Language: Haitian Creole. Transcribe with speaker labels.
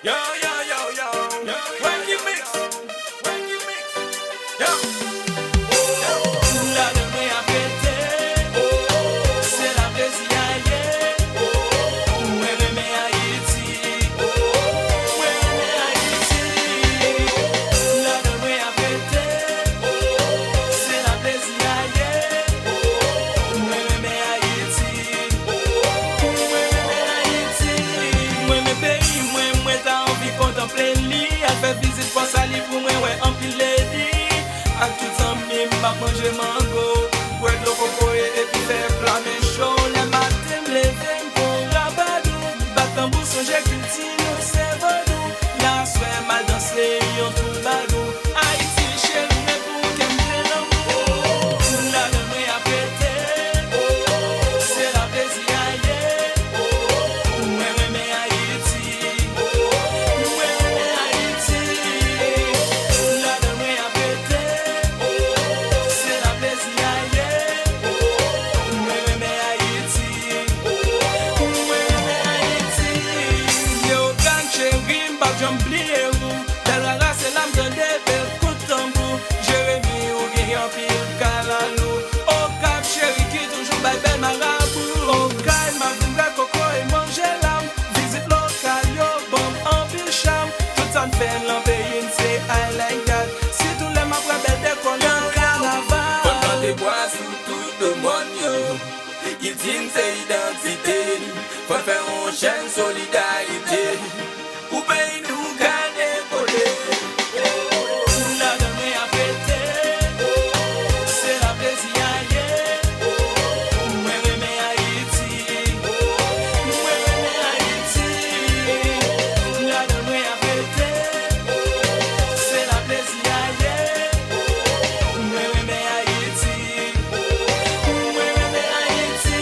Speaker 1: Yo, yo, yo, yo. When you mix, yo. La de me a pété, c'est la plaisir. Mwen me Haiti, mwen me Haiti. La de me a pété, c'est la plaisir. Mwen me Haiti, mwen me Haiti. Mwen me pays, mwen ta envie contempler li. Elle fait visite pour sali pour mwen ouais empile li. Ak tout an mi m'a mangé mango. Ouais de coco et puis fait flamme chaud. Le matin me levé pour rabadou. Batambou songe cultine c'est vodou. La soirée mal dansé yon tout badou. Haïti chérie mais pour qu'elle me l'amour. La de me a pété, c'est la plaisir aïe. Mwen me Haïti, mwen me Haïti. La de me a pété, c'est la plaisir aïe. Mwen me Haïti, mwen me Haïti. Yo gang chéri m'bak jom bliye ou. Bel rara c'est l'âme de bel coup de tambour. Jérémy ou gen yon pile kalalou. Au cap chéri qui toujours bay bel marabou. Au kay ma vin coco et manger l'âme. Visite local yo bon en pile cham. Tout ça fait l'empire c'est I like that. Si tous les ma belle décolle en carnaval.
Speaker 2: Pendant des bois sous tout le monde, yo. Il tient ses identités. Faut faire une chaîne solidarité. Ou bien nous gagner voler.
Speaker 1: La de me a pété, c'est la plaisir aïe. Mwen me Haïti, mwen me Haïti. La de me a pété, c'est la plaisir aïe. Mwen me Haïti, mwen me Haïti.